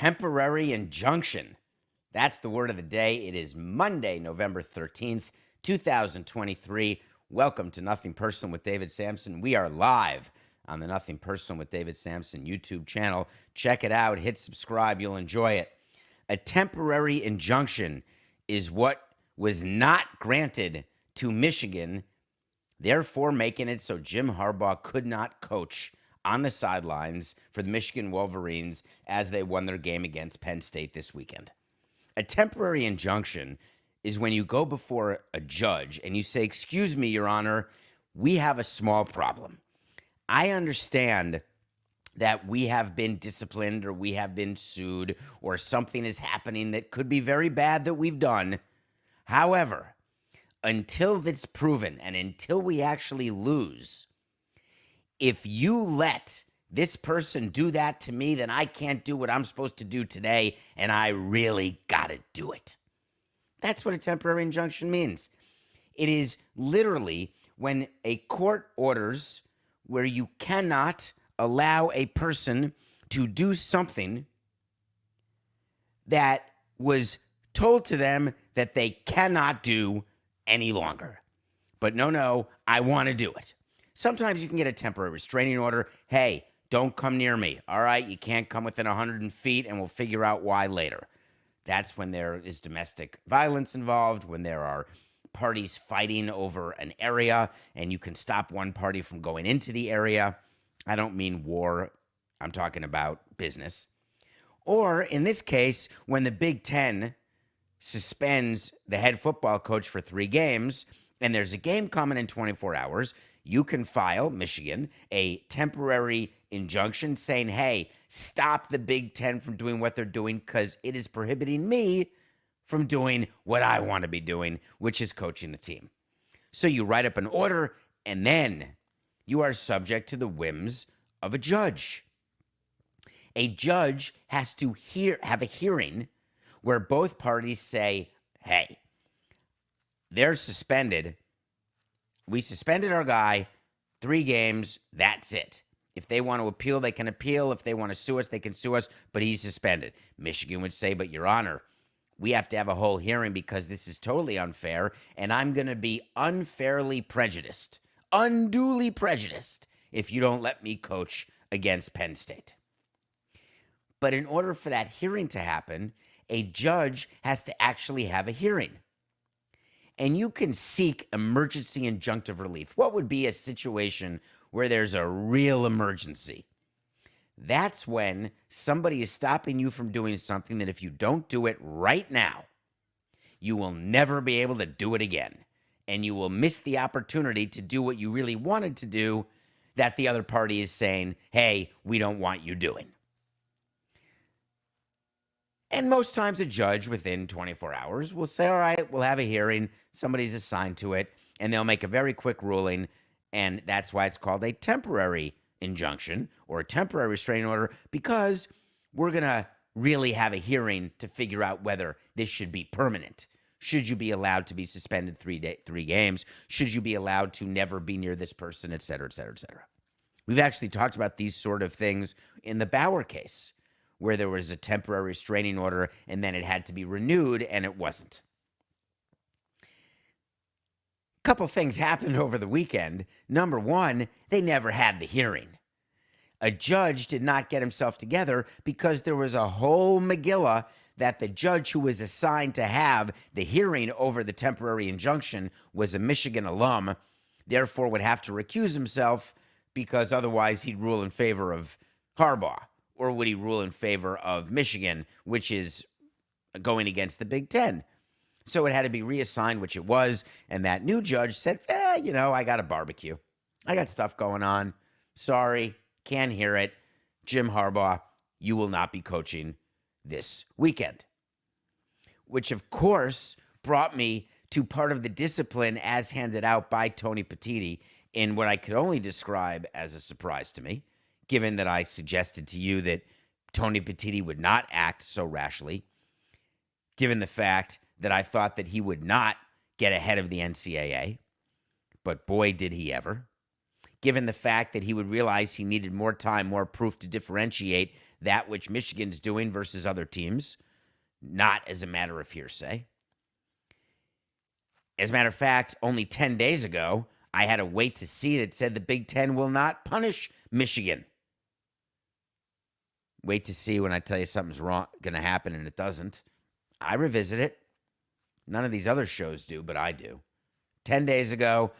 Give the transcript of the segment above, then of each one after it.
temporary injunction. That's the word of the day. It is Monday, November 13th, 2023. Welcome to Nothing Personal with David Sampson. We are live on the Nothing Personal with David Sampson YouTube channel. Check it out. Hit subscribe. You'll enjoy it. A temporary injunction is what was not granted to Michigan, therefore making it so Jim Harbaugh could not coach on the sidelines for the Michigan Wolverines as they won their game against Penn State this weekend. A temporary injunction is when you go before a judge and you say, "Excuse me, Your Honor, we have a small problem. I understand that we have been disciplined or we have been sued or something is happening that could be very bad that we've done. However, until that's proven and until we actually lose, if you let this person do that to me, then I can't do what I'm supposed to do today, and I really got to do it." That's what a temporary injunction means. It is literally when a court orders where you cannot allow a person to do something that was told to them that they cannot do any longer. But no, I want to do it. Sometimes you can get a temporary restraining order. Hey, don't come near me. All right, you can't come within 100 feet, and we'll figure out why later. That's when there is domestic violence involved, when there are parties fighting over an area, and you can stop one party from going into the area. I don't mean war. I'm talking about business. Or in this case, when the Big Ten suspends the head football coach for 3 games, and there's a game coming in 24 hours, you can file, Michigan, a temporary injunction saying, hey, stop the Big Ten from doing what they're doing because it is prohibiting me from doing what I want to be doing, which is coaching the team. So you write up an order, and then you are subject to the whims of a judge. A judge has to have a hearing where both parties say, hey, they're suspended. We suspended our guy, 3 games, that's it. If they want to appeal, they can appeal. If they want to sue us, they can sue us, but he's suspended. Michigan would say, but Your Honor, we have to have a whole hearing because this is totally unfair, and I'm going to be unfairly prejudiced, unduly prejudiced, if you don't let me coach against Penn State. But in order for that hearing to happen, a judge has to actually have a hearing. And you can seek emergency injunctive relief. What would be a situation where there's a real emergency? That's when somebody is stopping you from doing something that if you don't do it right now, you will never be able to do it again. And you will miss the opportunity to do what you really wanted to do that the other party is saying, hey, we don't want you doing. And most times a judge within 24 hours will say, all right, we'll have a hearing. Somebody's assigned to it, and they'll make a very quick ruling. And that's why it's called a temporary injunction or a temporary restraining order, because we're going to really have a hearing to figure out whether this should be permanent. Should you be allowed to be suspended 3 games? Should you be allowed to never be near this person, et cetera, et cetera, et cetera? We've actually talked about these sort of things in the Bauer case, where there was a temporary restraining order and then it had to be renewed and it wasn't. A couple things happened over the weekend. Number one, they never had the hearing. A judge did not get himself together because there was a whole megillah that the judge who was assigned to have the hearing over the temporary injunction was a Michigan alum, therefore would have to recuse himself because otherwise he'd rule in favor of Harbaugh. Or would he rule in favor of Michigan, which is going against the Big Ten? So it had to be reassigned, which it was. And that new judge said, I got a barbecue. I got stuff going on. Sorry, can't hear it. Jim Harbaugh, you will not be coaching this weekend. Which, of course, brought me to part of the discipline as handed out by Tony Petitti in what I could only describe as a surprise to me, given that I suggested to you that Tony Petitti would not act so rashly, given the fact that I thought that he would not get ahead of the NCAA, but boy, did he ever. Given the fact that he would realize he needed more time, more proof to differentiate that which Michigan's doing versus other teams, not as a matter of hearsay. As a matter of fact, only 10 days ago, I had a wait to see that said the Big Ten will not punish Michigan. Wait to see when I tell you something's wrong, going to happen, and it doesn't. I revisit it. None of these other shows do, but I do. 10 days ago,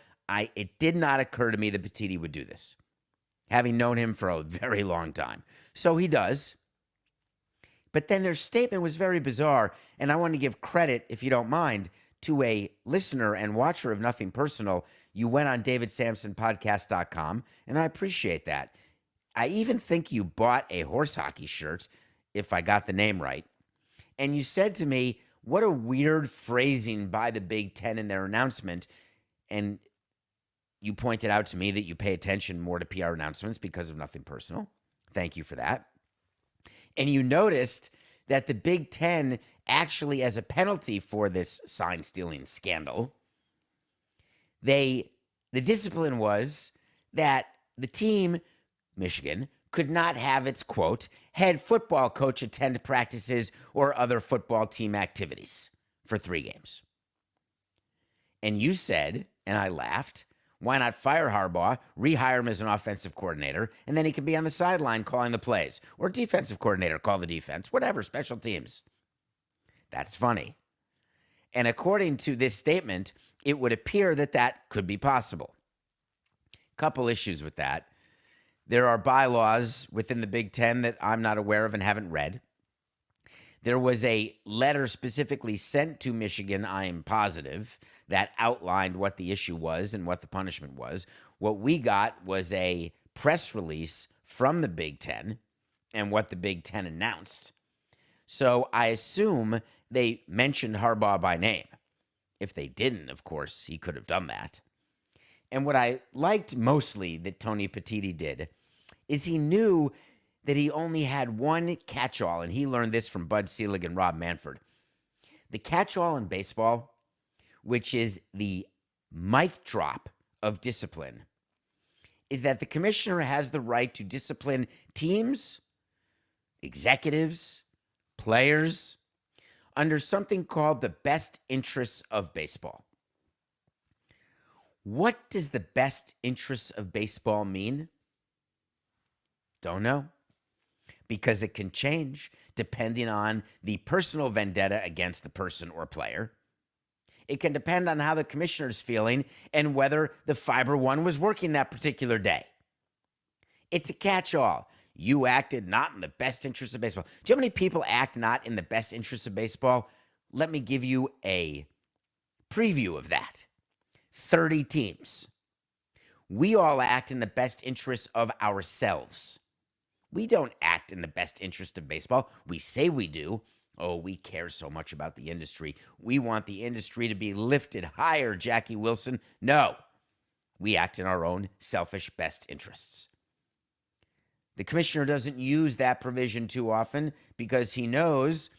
it did not occur to me that Petitti would do this, having known him for a very long time. So he does. But then their statement was very bizarre, and I want to give credit, if you don't mind, to a listener and watcher of Nothing Personal. You went on davidsamsonpodcast.com, and I appreciate that. I even think you bought a horse hockey shirt, if I got the name right. And you said to me, what a weird phrasing by the Big Ten in their announcement. And you pointed out to me that you pay attention more to PR announcements because of Nothing Personal. Thank you for that. And you noticed that the Big Ten actually, as a penalty for this sign-stealing scandal, the discipline was that the team, Michigan, could not have its, quote, head football coach attend practices or other football team activities for 3 games. And you said, and I laughed, why not fire Harbaugh, rehire him as an offensive coordinator, and then he can be on the sideline calling the plays, or defensive coordinator, call the defense, whatever, special teams. That's funny. And according to this statement, it would appear that that could be possible. Couple issues with that. There are bylaws within the Big Ten that I'm not aware of and haven't read. There was a letter specifically sent to Michigan, I am positive, that outlined what the issue was and what the punishment was. What we got was a press release from the Big Ten and what the Big Ten announced. So I assume they mentioned Harbaugh by name. If they didn't, of course, he could have done that. And what I liked mostly that Tony Petitti did is he knew that he only had one catch-all, and he learned this from Bud Selig and Rob Manfred. The catch-all in baseball, which is the mic drop of discipline, is that the commissioner has the right to discipline teams, executives, players, under something called the best interests of baseball. What does the best interests of baseball mean? Don't know. Because it can change depending on the personal vendetta against the person or player. It can depend on how the commissioner's feeling and whether the Fiber One was working that particular day. It's a catch-all. You acted not in the best interest of baseball. Do you know how many people act not in the best interest of baseball? Let me give you a preview of that. 30 teams. We all act in the best interest of ourselves. We don't act in the best interest of baseball. We say we do. Oh, we care so much about the industry. We want the industry to be lifted higher, Jackie Wilson. No, we act in our own selfish best interests. The commissioner doesn't use that provision too often because he knows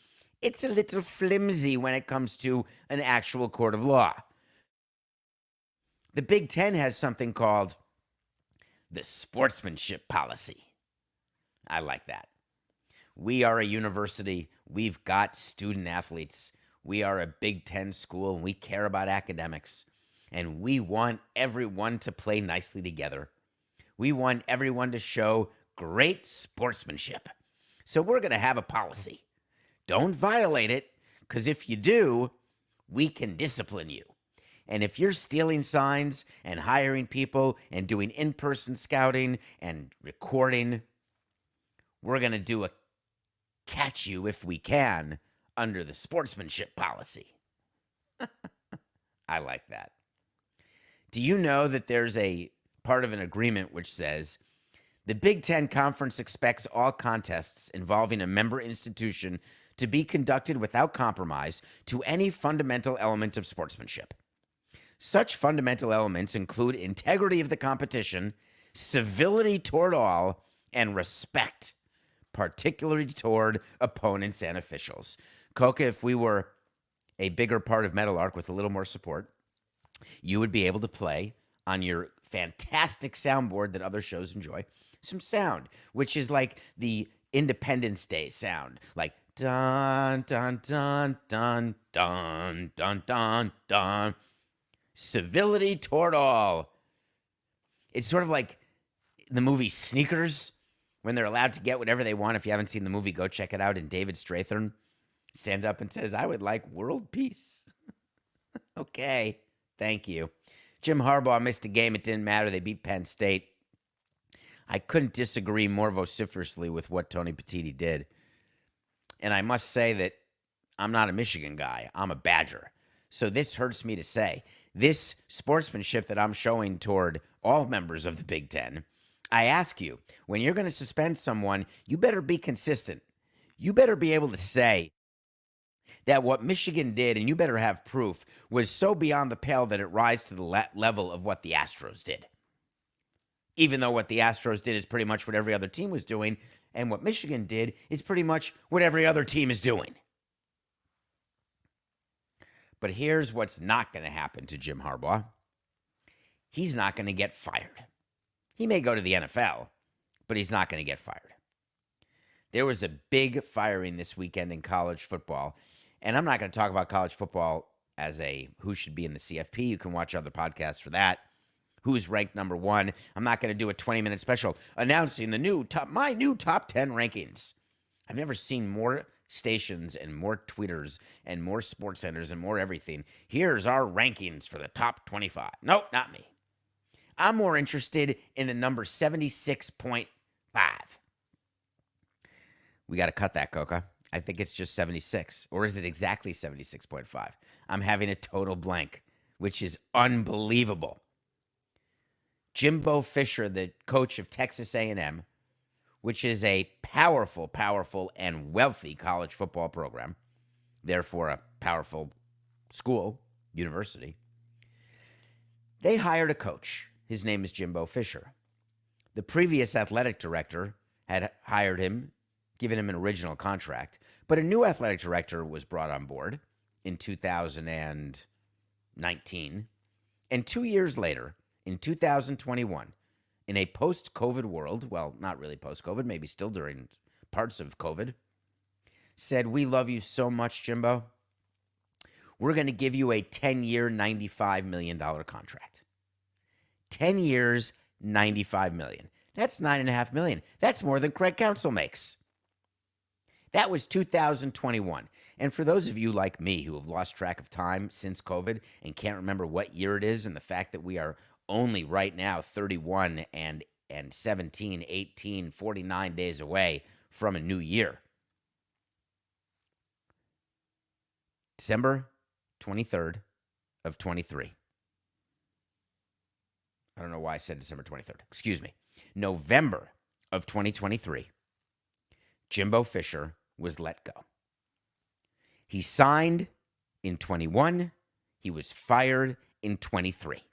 it's a little flimsy when it comes to an actual court of law. The Big Ten has something called the sportsmanship policy. I like that. We are a university. We've got student athletes. We are a Big Ten school, and we care about academics. And we want everyone to play nicely together. We want everyone to show great sportsmanship. So we're going to have a policy. Don't violate it, because if you do, we can discipline you. And if you're stealing signs and hiring people and doing in-person scouting and recording, we're going to do a catch you if we can under the sportsmanship policy. I like that. Do you know that there's a part of an agreement which says the Big Ten Conference expects all contests involving a member institution to be conducted without compromise to any fundamental element of sportsmanship. Such fundamental elements include integrity of the competition, civility toward all, and respect, particularly toward opponents and officials. Coca, if we were a bigger part of Meadowlark with a little more support, you would be able to play on your fantastic soundboard that other shows enjoy some sound, which is like the Independence Day sound, like dun dun dun dun dun dun dun dun. Civility toward all. It's sort of like the movie Sneakers, when they're allowed to get whatever they want. If you haven't seen the movie, go check it out. And David Strathern stands up and says, "I would like world peace." Okay, thank you. Jim Harbaugh missed a game. It didn't matter. They beat Penn State. I couldn't disagree more vociferously with what Tony Petitti did. And I must say that I'm not a Michigan guy. I'm a Badger. So this hurts me to say. This sportsmanship that I'm showing toward all members of the Big Ten, I ask you, when you're going to suspend someone, you better be consistent. You better be able to say that what Michigan did, and you better have proof, was so beyond the pale that it rises to the level of what the Astros did. Even though what the Astros did is pretty much what every other team was doing, and what Michigan did is pretty much what every other team is doing. But here's what's not going to happen to Jim Harbaugh. He's not going to get fired. He may go to the NFL, but he's not going to get fired. There was a big firing this weekend in college football, and I'm not going to talk about college football as a who should be in the CFP. You can watch other podcasts for that. Who's ranked number one? I'm not going to do a 20-minute special announcing my new top 10 rankings. I've never seen more stations and more tweeters and more sports centers and more everything. Here's our rankings for the top 25. Nope, not me. I'm more interested in the number 76.5. We got to cut that, Coca. I think it's just 76. Or is it exactly 76.5? I'm having a total blank, which is unbelievable. Jimbo Fisher, the coach of Texas A&M, which is a powerful, powerful, and wealthy college football program, therefore a powerful school, university, they hired a coach. His name is Jimbo Fisher. The previous athletic director had hired him, given him an original contract, but a new athletic director was brought on board in 2019. And 2 years later, in 2021, in a post-COVID world, well, not really post-COVID, maybe still during parts of COVID, said, "We love you so much, Jimbo. We're going to give you a 10-year, $95 million contract." 10 years, $95 million. That's $9.5 million. That's more than Craig Counsell makes. That was 2021. And for those of you like me who have lost track of time since COVID and can't remember what year it is, and the fact that we are only right now 31 and 17, 18, 49 days away from a new year. December 23rd of 23. I don't know why I said December 23rd. Excuse me. November of 2023, Jimbo Fisher was let go. He signed in 21. He was fired in 23.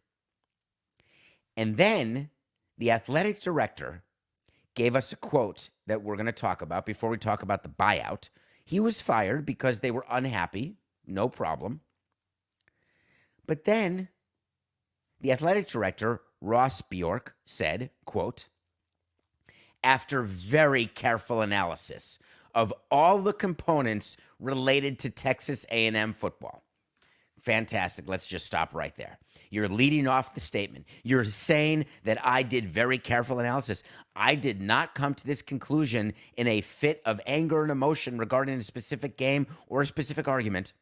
And then the athletic director gave us a quote that we're going to talk about before we talk about the buyout. He was fired because they were unhappy. No problem. But then the athletic director, Ross Bjork, said, quote, "After very careful analysis of all the components related to Texas A&M football." Fantastic. Let's just stop right there. You're leading off the statement. You're saying that I did very careful analysis. I did not come to this conclusion in a fit of anger and emotion regarding a specific game or a specific argument.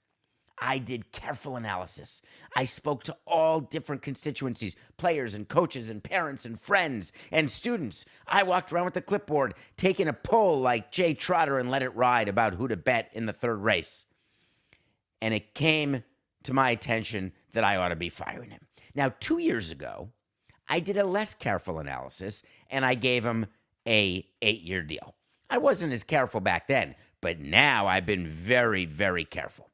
I did careful analysis. I spoke to all different constituencies, players and coaches and parents and friends and students. I walked around with a clipboard, taking a poll like Jay Trotter and Let It Ride about who to bet in the third race. And it came to my attention that I ought to be firing him. Now, 2 years ago, I did a less careful analysis, and I gave him a 8-year deal. I wasn't as careful back then, but now I've been very, very careful.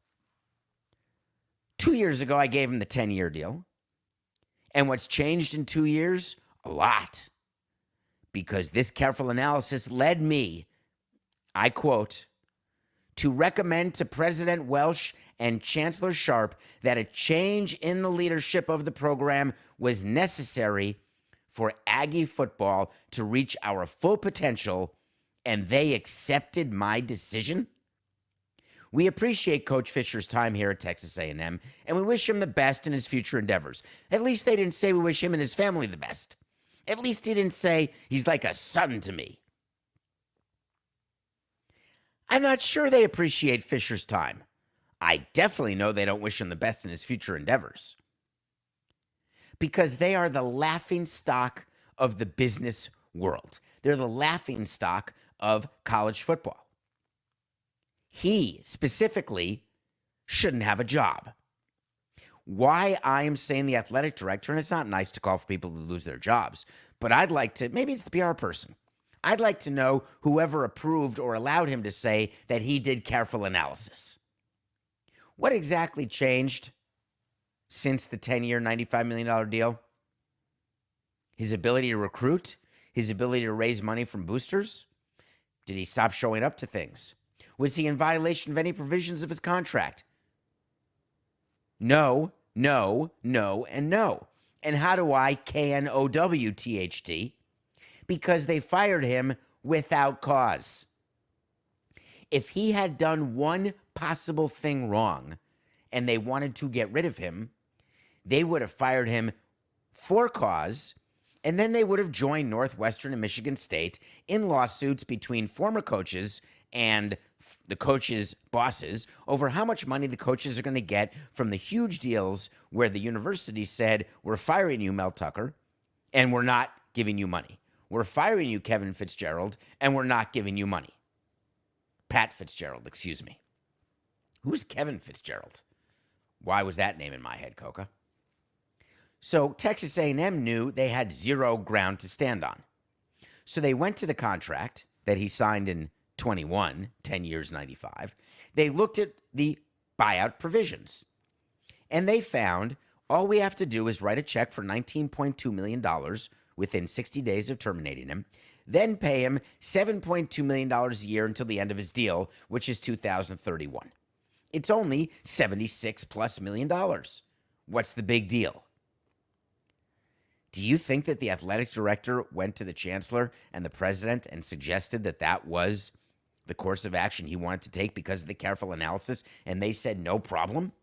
2 years ago, I gave him the 10-year deal. And what's changed in 2 years? A lot. Because this careful analysis led me, I quote, "to recommend to President Welsh and Chancellor Sharp that a change in the leadership of the program was necessary for Aggie football to reach our full potential and they accepted my decision? We appreciate Coach Fisher's time here at Texas A&M, and we wish him the best in his future endeavors. At least they didn't say we wish him and his family the best. At least he didn't say he's like a son to me. I'm not sure they appreciate Fisher's time. I definitely know they don't wish him the best in his future endeavors. Because they are the laughing stock of the business world. They're the laughing stock of college football. He specifically shouldn't have a job. Why I am saying the athletic director, and it's not nice to call for people to lose their jobs, but I'd like to, maybe it's the PR person. I'd like to know whoever approved or allowed him to say that he did careful analysis. What exactly changed since the 10-year, $95 million deal? His ability to recruit? His ability to raise money from boosters? Did he stop showing up to things? Was he in violation of any provisions of his contract? No, no, no, and no. And how do I KNOWTHT? Because they fired him without cause. If he had done one possible thing wrong and they wanted to get rid of him, they would have fired him for cause, and then they would have joined Northwestern and Michigan State in lawsuits between former coaches and the coaches' bosses over how much money the coaches are going to get from the huge deals where the university said, we're firing you, Mel Tucker, and we're not giving you money. We're firing you, Kevin Fitzgerald, and we're not giving you money. Pat Fitzgerald, excuse me. Who's Kevin Fitzgerald? Why was that name in my head, Coca? So Texas A&M knew they had zero ground to stand on. So they went to the contract that he signed in 21, 10 years, 95. They looked at the buyout provisions, and they found all we have to do is write a check for $19.2 million within 60 days of terminating him, then pay him $7.2 million a year until the end of his deal, which is 2031. It's only $76+ million. What's the big deal? Do you think that the athletic director went to the chancellor and the president and suggested that that was the course of action he wanted to take because of the careful analysis, and they said no problem?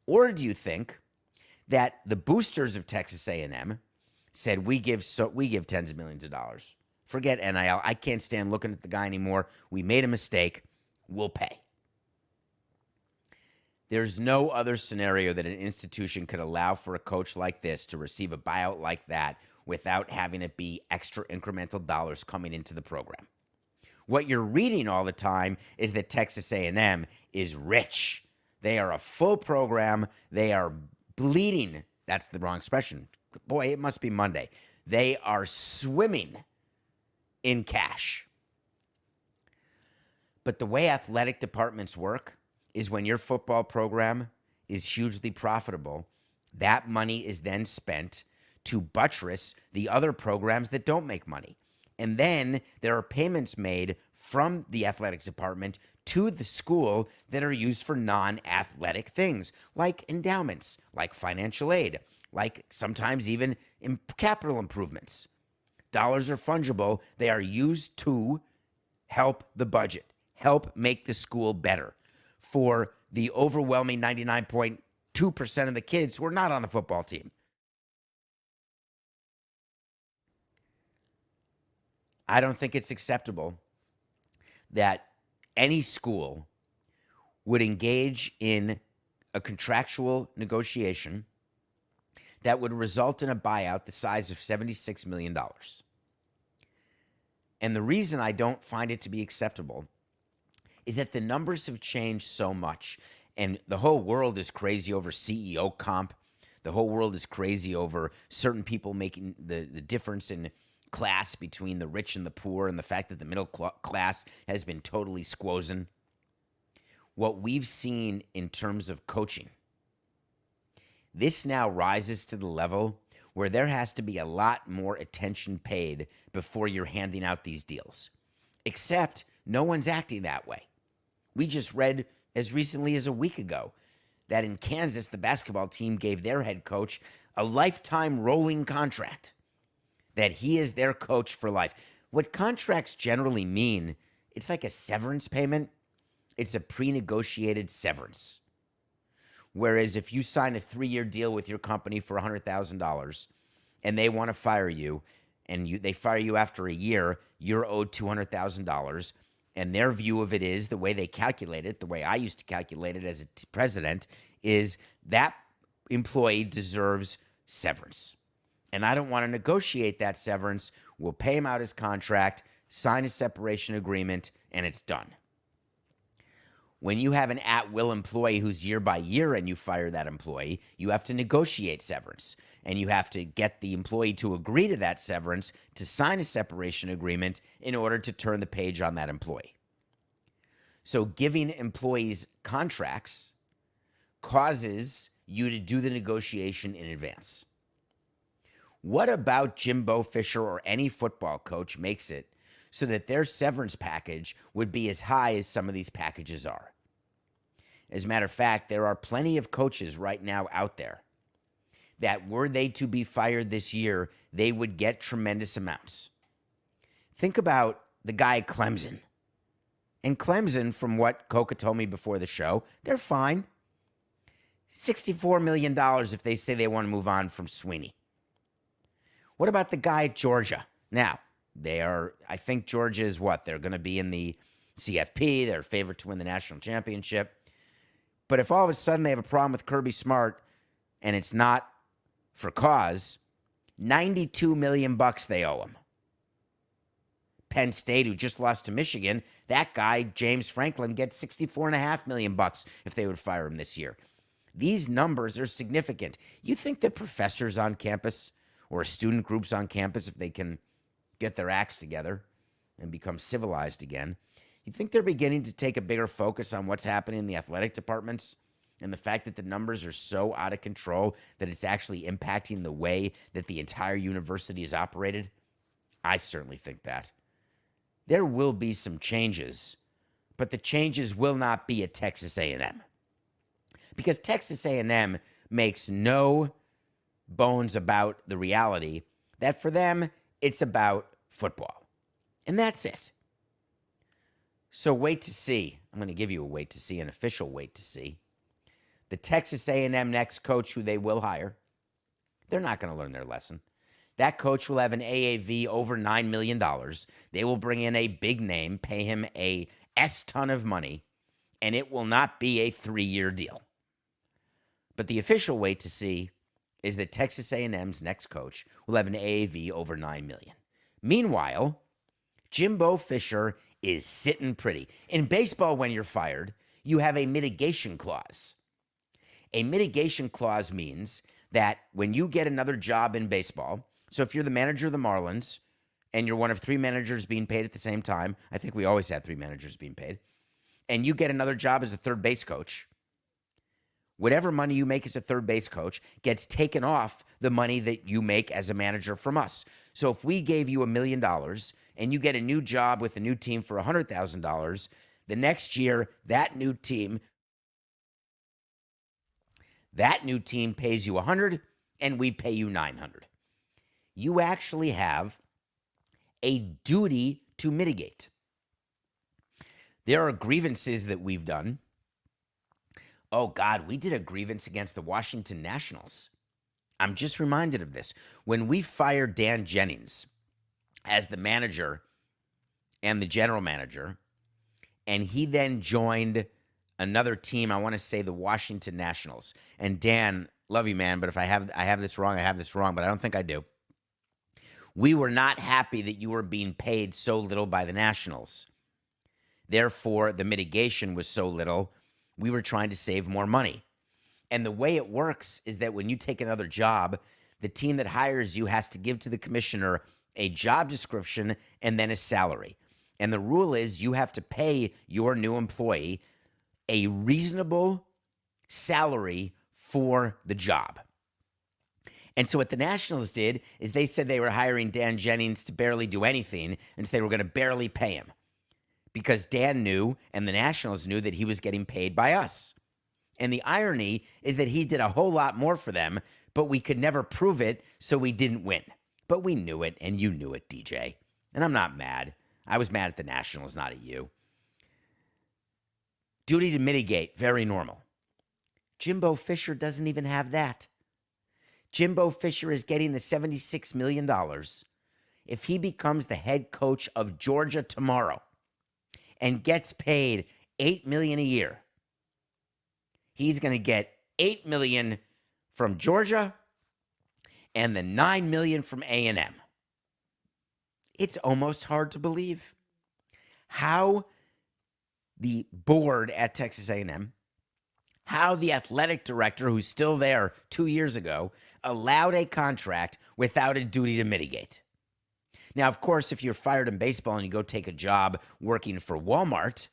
Or do you think that the boosters of Texas A&M said, we give tens of millions of dollars. Forget NIL. I can't stand looking at the guy anymore. We made a mistake. We'll pay. There's no other scenario that an institution could allow for a coach like this to receive a buyout like that without having it be extra incremental dollars coming into the program. What you're reading all the time is that Texas A&M is rich. They are a full program. They are bleeding. That's the wrong expression. Boy, it must be Monday. They are swimming in cash. But the way athletic departments work is when your football program is hugely profitable, that money is then spent to buttress the other programs that don't make money. And then there are payments made from the athletics department to the school that are used for non-athletic things, like endowments, like financial aid, like sometimes even capital improvements. Dollars are fungible. They are used to help the budget, help make the school better for the overwhelming 99.2% of the kids who are not on the football team. I don't think it's acceptable that any school would engage in a contractual negotiation that would result in a buyout the size of $76 million. And the reason I don't find it to be acceptable is that the numbers have changed so much, and the whole world is crazy over CEO comp. The whole world is crazy over certain people making the difference in class between the rich and the poor, and the fact that the middle class has been totally squozen. What we've seen in terms of coaching, this now rises to the level where there has to be a lot more attention paid before you're handing out these deals. Except no one's acting that way. We just read as recently as a week ago that in Kansas, the basketball team gave their head coach a lifetime rolling contract, that he is their coach for life. What contracts generally mean, it's like a severance payment. It's a pre-negotiated severance. Whereas if you sign a 3-year deal with your company for $100,000 and they want to fire you, and they fire you after a year, you're owed $200,000. And their view of it is, the way they calculate it, the way I used to calculate it as a president, is that employee deserves severance. And I don't want to negotiate that severance. We'll pay him out his contract, sign a separation agreement, and it's done. When you have an at-will employee who's year by year and you fire that employee, you have to negotiate severance. And you have to get the employee to agree to that severance, to sign a separation agreement in order to turn the page on that employee. So giving employees contracts causes you to do the negotiation in advance. What about Jimbo Fisher or any football coach makes it so that their severance package would be as high as some of these packages are? As a matter of fact, there are plenty of coaches right now out there that were they to be fired this year, they would get tremendous amounts. Think about the guy at Clemson. And Clemson, from what Coca told me before the show, they're fine. $64 million if they say they want to move on from Sweeney. What about the guy at Georgia? Now, I think Georgia is what? They're going to be in the CFP. They're favored to win the national championship. But if all of a sudden they have a problem with Kirby Smart and it's not for cause, $92 million they owe him. Penn State, who just lost to Michigan, that guy, James Franklin, gets $64.5 million if they would fire him this year. These numbers are significant. You think that professors on campus or student groups on campus, if they can get their acts together and become civilized again, you think they're beginning to take a bigger focus on what's happening in the athletic departments and the fact that the numbers are so out of control that it's actually impacting the way that the entire university is operated? I certainly think that. There will be some changes, but the changes will not be at Texas A&M. Because Texas A&M makes no bones about the reality that for them, it's about football. And that's it. So wait to see. I'm going to give you a wait to see, an official wait to see. The Texas A&M next coach who they will hire, they're not going to learn their lesson. That coach will have an AAV over $9 million. They will bring in a big name, pay him a S-ton of money, and it will not be a 3-year deal. But the official wait to see is that Texas A&M's next coach will have an AAV over $9 million. Meanwhile, Jimbo Fisher is sitting pretty. In baseball, when you're fired, you have a mitigation clause. A mitigation clause means that when you get another job in baseball, so if you're the manager of the Marlins and you're one of 3 managers being paid at the same time, I think we always had 3 managers being paid, and you get another job as a third base coach, whatever money you make as a third base coach gets taken off the money that you make as a manager from us. So if we gave you $1 million and you get a new job with a new team for $100,000, the next year, that new team pays you $100 and we pay you $900. You actually have a duty to mitigate. There are grievances that we've done. Oh, God, we did a grievance against the Washington Nationals. I'm just reminded of this. When we fired Dan Jennings as the manager and the general manager, and he then joined another team, I want to say the Washington Nationals. And Dan, love you, man, but if I have this wrong, but I don't think I do. We were not happy that you were being paid so little by the Nationals. Therefore, the mitigation was so little, we were trying to save more money. And the way it works is that when you take another job, the team that hires you has to give to the commissioner a job description and then a salary. And the rule is you have to pay your new employee a reasonable salary for the job. And so what the Nationals did is they said they were hiring Dan Jennings to barely do anything, and so they were going to barely pay him because Dan knew and the Nationals knew that he was getting paid by us. And the irony is that he did a whole lot more for them, but we could never prove it, so we didn't win. But we knew it, and you knew it, DJ. And I'm not mad. I was mad at the Nationals, not at you. Duty to mitigate, very normal. Jimbo Fisher doesn't even have that. Jimbo Fisher is getting the $76 million. If he becomes the head coach of Georgia tomorrow and gets paid $8 million a year, he's going to get $8 million from Georgia and the $9 million from A&M. It's almost hard to believe how the board at Texas A&M, how the athletic director, who's still there 2 years ago, allowed a contract without a duty to mitigate. Now, of course, if you're fired in baseball and you go take a job working for Walmart,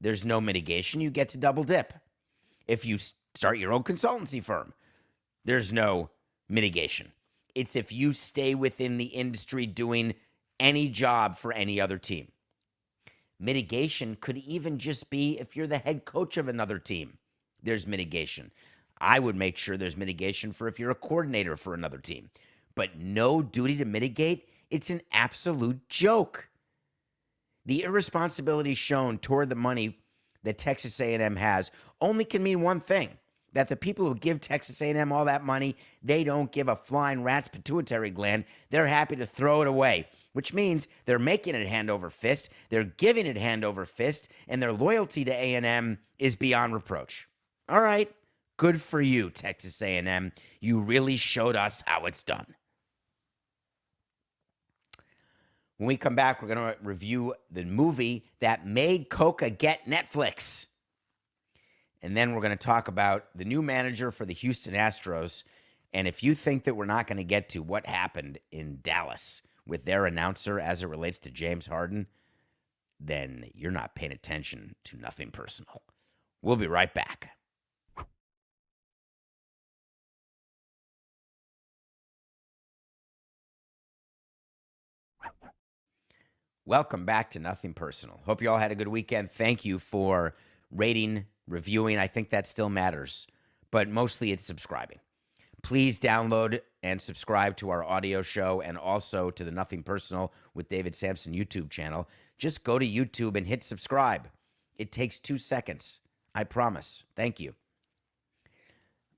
there's no mitigation. You get to double dip. If you start your own consultancy firm, there's no mitigation. It's if you stay within the industry doing any job for any other team. Mitigation could even just be if you're the head coach of another team. There's mitigation. I would make sure there's mitigation for if you're a coordinator for another team. But no duty to mitigate, it's an absolute joke. The irresponsibility shown toward the money that Texas A&M has only can mean one thing, that the people who give Texas A&M all that money, they don't give a flying rat's pituitary gland. They're happy to throw it away, which means they're making it hand over fist, they're giving it hand over fist, and their loyalty to A&M is beyond reproach. All right, good for you, Texas A&M. You really showed us how it's done. When we come back, we're going to review the movie that made Coca get Netflix. And then we're going to talk about the new manager for the Houston Astros. And if you think that we're not going to get to what happened in Dallas with their announcer as it relates to James Harden, then you're not paying attention to Nothing Personal. We'll be right back. Welcome back to Nothing Personal. Hope you all had a good weekend. Thank you for rating, reviewing. I think that still matters, but mostly it's subscribing. Please download and subscribe to our audio show and also to the Nothing Personal with David Sampson YouTube channel. Just go to YouTube and hit subscribe. It takes 2 seconds. I promise. Thank you.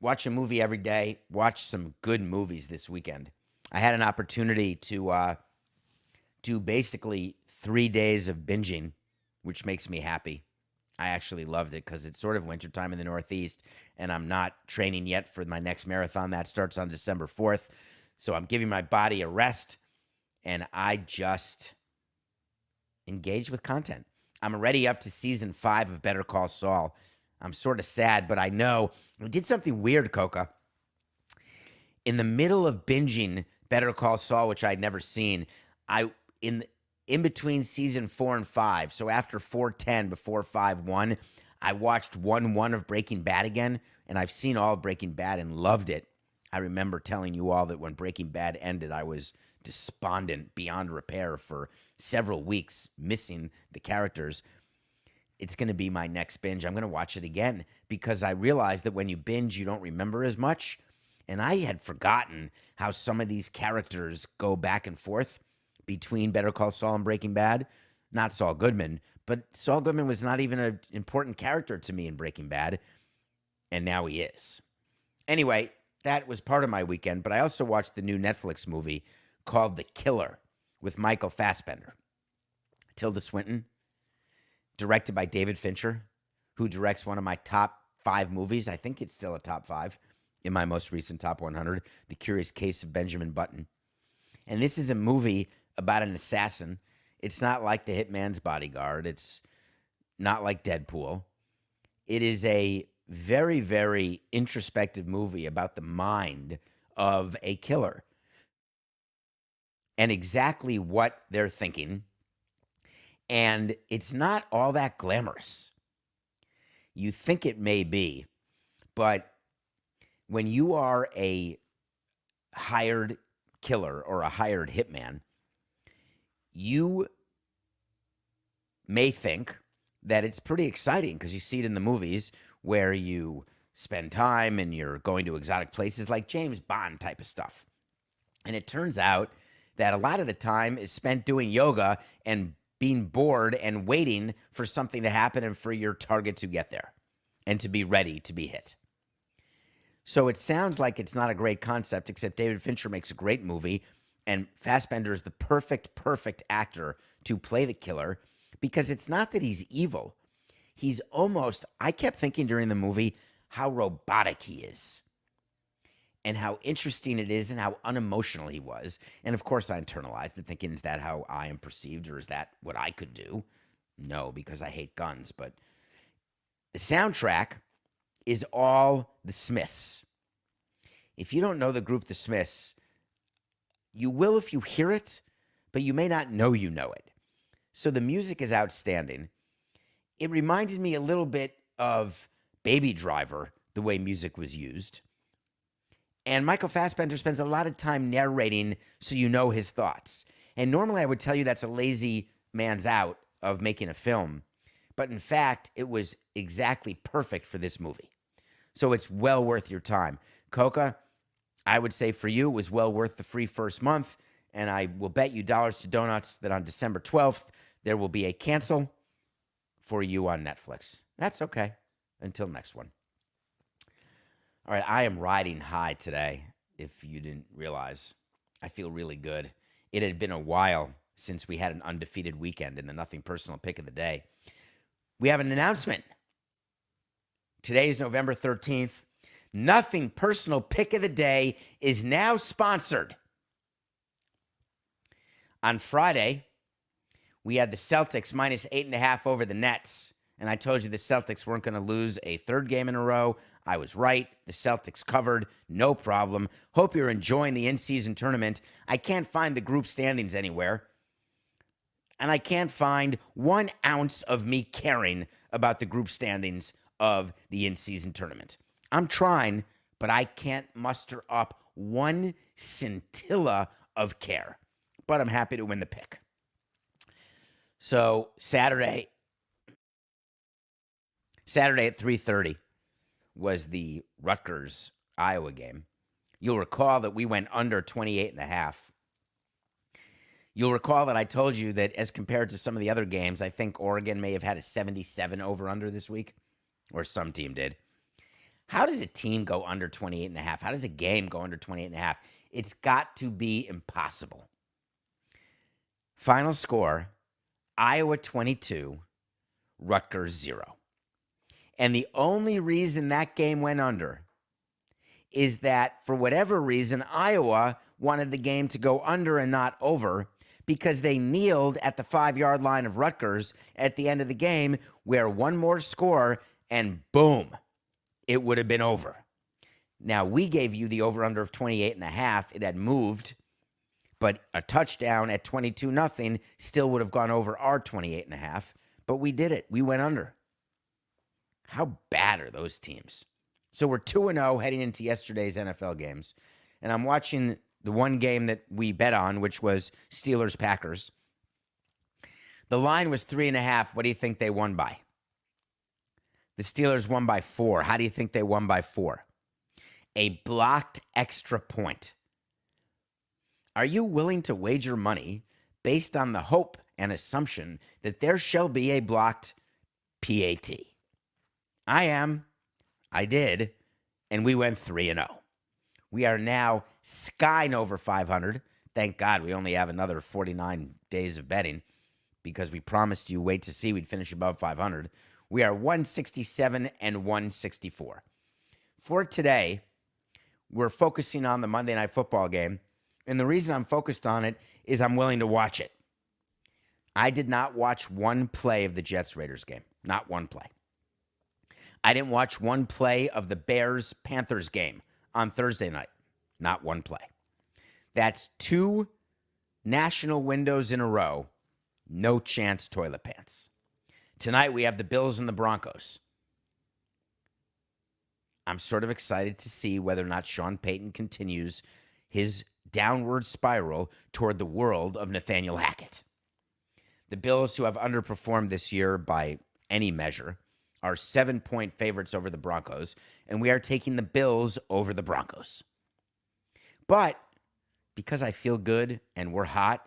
Watch a movie every day. Watch some good movies this weekend. I had an opportunity to do basically 3 days of binging, which makes me happy. I actually loved it because it's sort of wintertime in the Northeast, and I'm not training yet for my next marathon. That starts on December 4th. So I'm giving my body a rest, and I just engage with content. I'm already up to season 5 of Better Call Saul. I'm sort of sad, but I know I did something weird, Coca. In the middle of binging Better Call Saul, which I'd never seen, in between season 4 and 5, so after 4:10, before 5:1, I watched 1:1 of Breaking Bad again, and I've seen all of Breaking Bad and loved it. I remember telling you all that when Breaking Bad ended, I was despondent beyond repair for several weeks, missing the characters. It's going to be my next binge. I'm going to watch it again because I realized that when you binge, you don't remember as much, and I had forgotten how some of these characters go back and forth between Better Call Saul and Breaking Bad. Not Saul Goodman, but Saul Goodman was not even an important character to me in Breaking Bad, and now he is. Anyway, that was part of my weekend, but I also watched the new Netflix movie called The Killer with Michael Fassbender. Tilda Swinton, directed by David Fincher, who directs one of my top 5 movies. I think it's still a top 5 in my most recent top 100, The Curious Case of Benjamin Button. And this is a movie about an assassin. It's not like The Hitman's Bodyguard. It's not like Deadpool. It is a very, very introspective movie about the mind of a killer and exactly what they're thinking. And it's not all that glamorous. You think it may be, but when you are a hired killer or a hired hitman, you may think that it's pretty exciting because you see it in the movies where you spend time and you're going to exotic places like James Bond type of stuff. And it turns out that a lot of the time is spent doing yoga and being bored and waiting for something to happen and for your target to get there and to be ready to be hit. So it sounds like it's not a great concept, except David Fincher makes a great movie, and Fassbender is the perfect actor to play the killer, because it's not that he's evil. He's almost, I kept thinking during the movie how robotic he is and how interesting it is and how unemotional he was. And of course I internalized it, thinking, is that how I am perceived, or is that what I could do? No, because I hate guns. But the soundtrack is all the Smiths. If you don't know the group The Smiths, you will if you hear it, but you may not know you know it. So the music is outstanding. It reminded me a little bit of Baby Driver, the way music was used. And Michael Fassbender spends a lot of time narrating so you know his thoughts. And normally I would tell you that's a lazy man's out of making a film. But in fact, it was exactly perfect for this movie. So it's well worth your time. Coca, I would say for you, it was well worth the free first month. And I will bet you dollars to donuts that on December 12th, there will be a cancel for you on Netflix. That's okay. Until next one. All right, I am riding high today, if you didn't realize. I feel really good. It had been a while since we had an undefeated weekend in the Nothing Personal Pick of the Day. We have an announcement. Today is November 13th. Nothing Personal Pick of the Day is now sponsored. On Friday, we had the Celtics minus 8.5 over the Nets. And I told you the Celtics weren't going to lose a third game in a row. I was right. The Celtics covered. No problem. Hope you're enjoying the in-season tournament. I can't find the group standings anywhere. And I can't find 1 ounce of me caring about the group standings of the in-season tournament. I'm trying, but I can't muster up 1 scintilla of care. But I'm happy to win the pick. So Saturday at 3:30 was the Rutgers-Iowa game. You'll recall that we went under 28.5. You'll recall that I told you that as compared to some of the other games, I think Oregon may have had a 77 over-under this week, or some team did. How does a team go under 28.5? How does a game go under 28.5? It's got to be impossible. Final score, Iowa 22, Rutgers 0. And the only reason that game went under is that, for whatever reason, Iowa wanted the game to go under and not over, because they kneeled at the 5-yard line of Rutgers at the end of the game, where one more score and boom, it would have been over. Now, we gave you the over-under of 28.5. It had moved, but a touchdown at 22-0 still would have gone over our 28.5. But we did it. We went under. How bad are those teams? So we're 2-0 heading into yesterday's NFL games. And I'm watching the one game that we bet on, which was Steelers-Packers. The line was 3.5. What do you think they won by? The Steelers won by 4. How do you think they won by 4? A blocked extra point. Are you willing to wager money based on the hope and assumption that there shall be a blocked PAT? I am. I did. And we went 3-0. We are now skying over 500. Thank God we only have another 49 days of betting, because we promised you wait to see we'd finish above 500. We are 167 and 164. For today, we're focusing on the Monday Night Football game. And the reason I'm focused on it is I'm willing to watch it. I did not watch one play of the Jets-Raiders game. Not one play. I didn't watch one play of the Bears-Panthers game on Thursday night. Not one play. That's 2 national windows in a row. No chance toilet pants. Tonight we have the Bills and the Broncos. I'm sort of excited to see whether or not Sean Payton continues his downward spiral toward the world of Nathaniel Hackett. The Bills, who have underperformed this year by any measure, are 7-point favorites over the Broncos, and we are taking the Bills over the Broncos. But because I feel good and we're hot.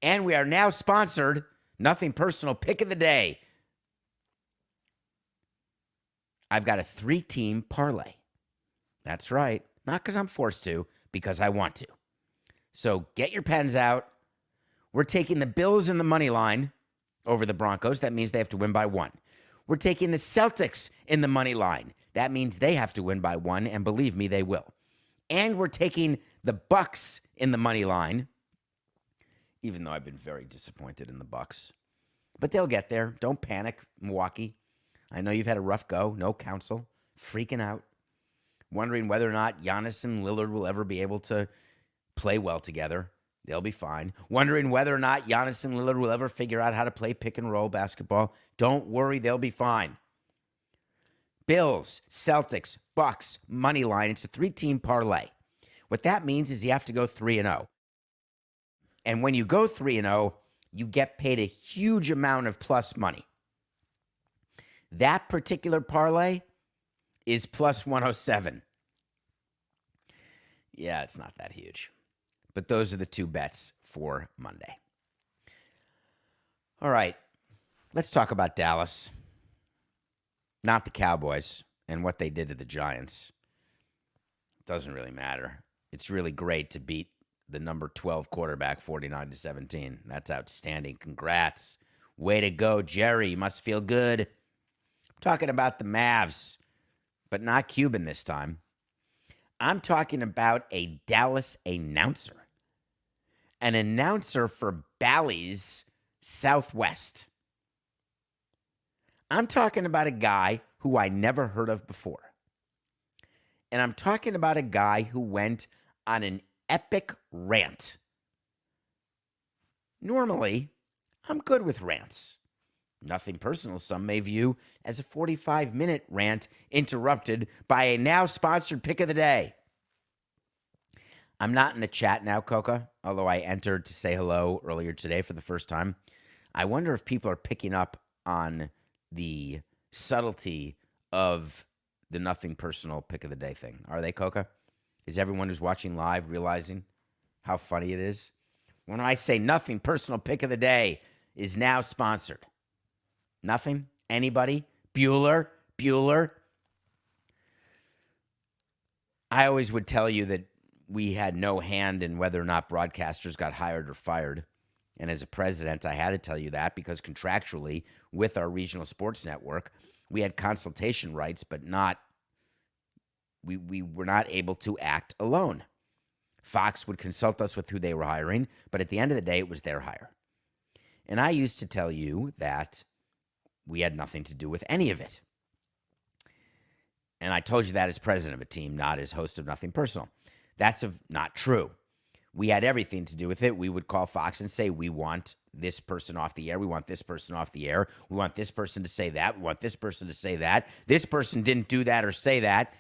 And we are now sponsored, Nothing Personal Pick of the Day. I've got a 3-team parlay. That's right. Not because I'm forced to, because I want to. So get your pens out. We're taking the Bills in the money line over the Broncos. That means they have to win by 1. We're taking the Celtics in the money line. That means they have to win by 1, and believe me, they will. And we're taking the Bucks in the money line, even though I've been very disappointed in the Bucks. But they'll get there. Don't panic, Milwaukee. I know you've had a rough go. No counsel. Freaking out. Wondering whether or not Giannis and Lillard will ever be able to play well together. They'll be fine. Wondering whether or not Giannis and Lillard will ever figure out how to play pick and roll basketball. Don't worry, they'll be fine. Bills, Celtics, Bucks, money line. It's a 3-team parlay. What that means is you have to go 3-0. And when you go 3-0, you get paid a huge amount of plus money. That particular parlay is plus 107. Yeah, it's not that huge. But those are the 2 bets for Monday. All right, let's talk about Dallas. Not the Cowboys and what they did to the Giants. It doesn't really matter. It's really great to beat the number 12 quarterback 49-17. That's outstanding. Congrats. Way to go, Jerry. You must feel good. I'm talking about the Mavs, but not Cuban this time. I'm talking about a Dallas announcer. An announcer for Bally's Southwest. I'm talking about a guy who I never heard of before. And I'm talking about a guy who went on an epic rant. Normally, I'm good with rants. Nothing personal, some may view as a 45-minute rant interrupted by a now sponsored pick of the day. I'm not in the chat now, Coca, although I entered to say hello earlier today for the first time. I wonder if people are picking up on the subtlety of the nothing personal pick of the day thing. Are they, Coca? Is everyone who's watching live realizing how funny it is? When I say nothing personal pick of the day is now sponsored. Nothing? Anybody? Bueller? I always would tell you that we had no hand in whether or not broadcasters got hired or fired. And as a president, I had to tell you that because contractually with our regional sports network, we had consultation rights, but we were not able to act alone. Fox would consult us with who they were hiring, but at the end of the day, it was their hire. And I used to tell you that we had nothing to do with any of it. And I told you that as president of a team, not as host of Nothing Personal. That's not true. We had everything to do with it. We would call Fox and say, we want this person off the air. We want this person off the air. We want this person to say that. We want this person to say that. This person didn't do that or say that.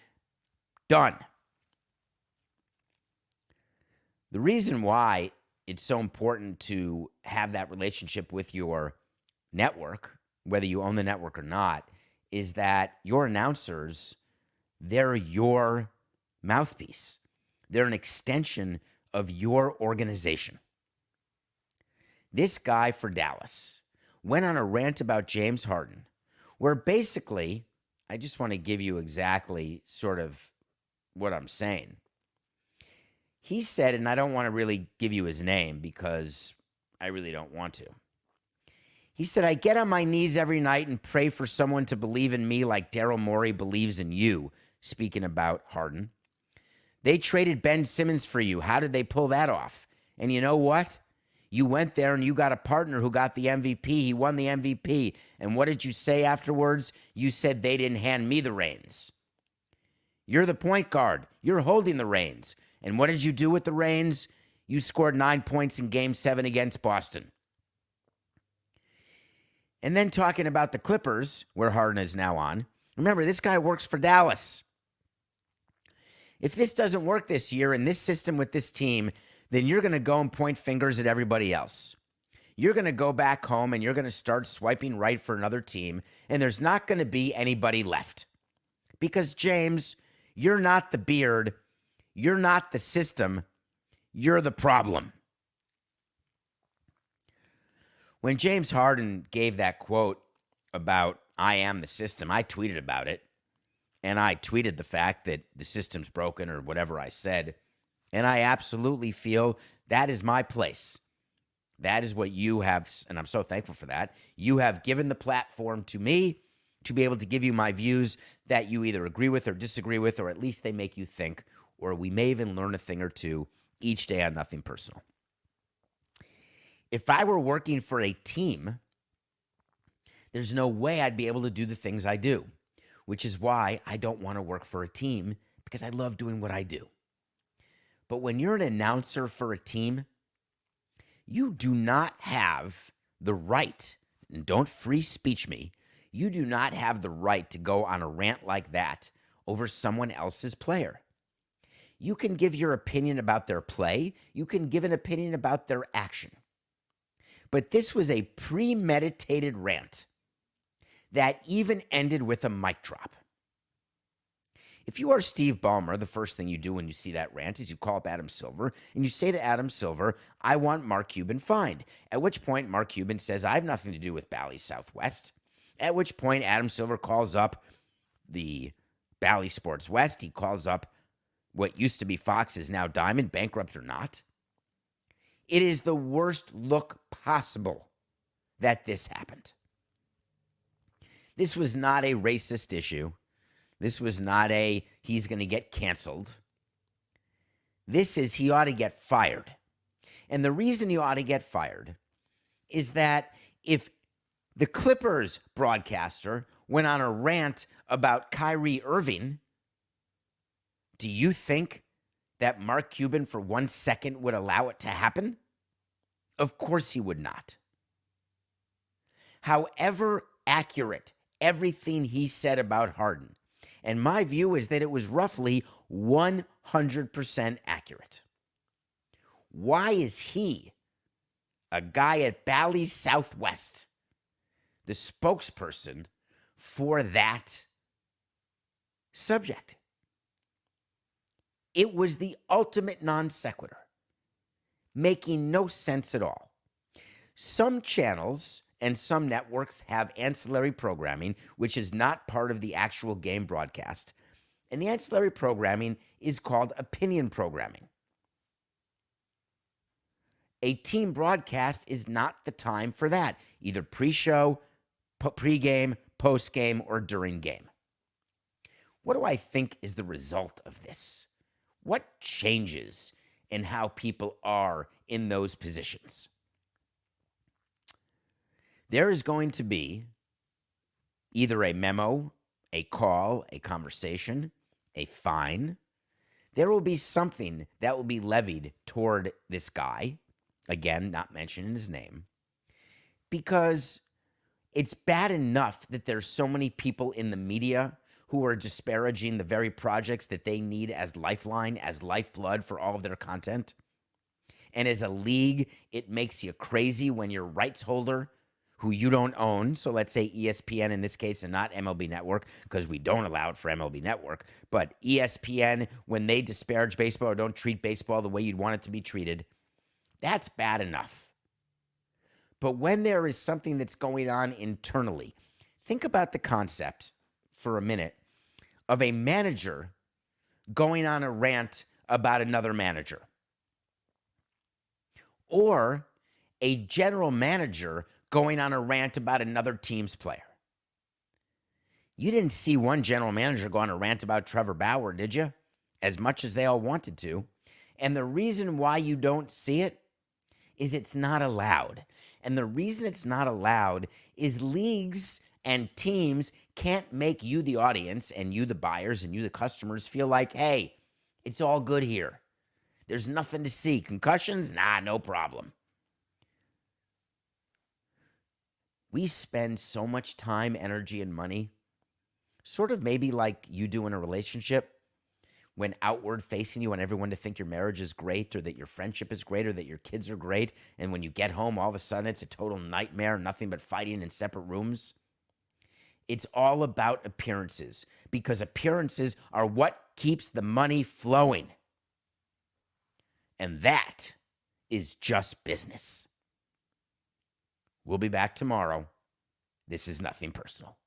Done. The reason why it's so important to have that relationship with your network, whether you own the network or not, is that your announcers, they're your mouthpiece. They're an extension of your organization. This guy for Dallas went on a rant about James Harden, where basically, I just want to give you exactly sort of what I'm saying. He said, and I don't want to really give you his name because I really don't want to. He said, I get on my knees every night and pray for someone to believe in me like Daryl Morey believes in you, speaking about Harden. They traded Ben Simmons for you. How did they pull that off? And you know what? You went there and you got a partner who got the MVP. He won the MVP. And what did you say afterwards? You said they didn't hand me the reins. You're the point guard. You're holding the reins. And what did you do with the reins? You scored 9 points in Game 7 against Boston. And then talking about the Clippers, where Harden is now on. Remember, this guy works for Dallas. If this doesn't work this year in this system with this team, then you're going to go and point fingers at everybody else. You're going to go back home and you're going to start swiping right for another team, and there's not going to be anybody left. Because, James, you're not the beard. You're not the system. You're the problem. When James Harden gave that quote about I am the system, I tweeted about it. And I tweeted the fact that the system's broken or whatever I said. And I absolutely feel that is my place. That is what you have, and I'm so thankful for that. You have given the platform to me to be able to give you my views that you either agree with or disagree with, or at least they make you think, or we may even learn a thing or two each day on Nothing Personal. If I were working for a team, there's no way I'd be able to do the things I do, which is why I don't want to work for a team, because I love doing what I do. But when you're an announcer for a team, you do not have the right, and don't free speech me, you do not have the right to go on a rant like that over someone else's player. You can give your opinion about their play. You can give an opinion about their action. But this was a premeditated rant that even ended with a mic drop. If you are Steve Ballmer, the first thing you do when you see that rant is you call up Adam Silver and you say to Adam Silver, I want Mark Cuban fined. At which point Mark Cuban says, I have nothing to do with Bally Southwest. At which point Adam Silver calls up the Bally Sports West. He calls up what used to be Fox is now Diamond, bankrupt or not. It is the worst look possible that this happened. This was not a racist issue. This was not a he's going to get canceled. This is he ought to get fired. And the reason he ought to get fired is that if the Clippers broadcaster went on a rant about Kyrie Irving, do you think that Mark Cuban for 1 second would allow it to happen? Of course he would not. However accurate everything he said about Harden, and my view is that it was roughly 100% accurate. Why is he, a guy at Bally Southwest, the spokesperson for that subject? It was the ultimate non sequitur, making no sense at all. Some channels and some networks have ancillary programming, which is not part of the actual game broadcast. And the ancillary programming is called opinion programming. A team broadcast is not the time for that, either pre-show, pre-game, post-game, or during game. What do I think is the result of this? What changes in how people are in those positions? There is going to be either a memo, a call, a conversation, a fine. There will be something that will be levied toward this guy, again, not mentioning his name, because it's bad enough that there's so many people in the media who are disparaging the very projects that they need as lifeline, as lifeblood for all of their content. And as a league, it makes you crazy when your rights holder, who you don't own, so let's say ESPN in this case and not MLB Network, because we don't allow it for MLB Network, but ESPN, when they disparage baseball or don't treat baseball the way you'd want it to be treated, that's bad enough. But when there is something that's going on internally, think about the concept for a minute of a manager going on a rant about another manager, or a general manager going on a rant about another team's player. You didn't see one general manager go on a rant about Trevor Bauer, did you? As much as they all wanted to. And the reason why you don't see it is it's not allowed. And the reason it's not allowed is leagues and teams can't make you, the audience, and you, the buyers, and you, the customers, feel like, hey, it's all good here. There's nothing to see. Concussions? Nah, no problem. We spend so much time, energy, and money, sort of maybe like you do in a relationship, when outward facing you want everyone to think your marriage is great or that your friendship is great or that your kids are great. And when you get home, all of a sudden it's a total nightmare, nothing but fighting in separate rooms. It's all about appearances, because appearances are what keeps the money flowing. And that is just business. We'll be back tomorrow. This is nothing personal.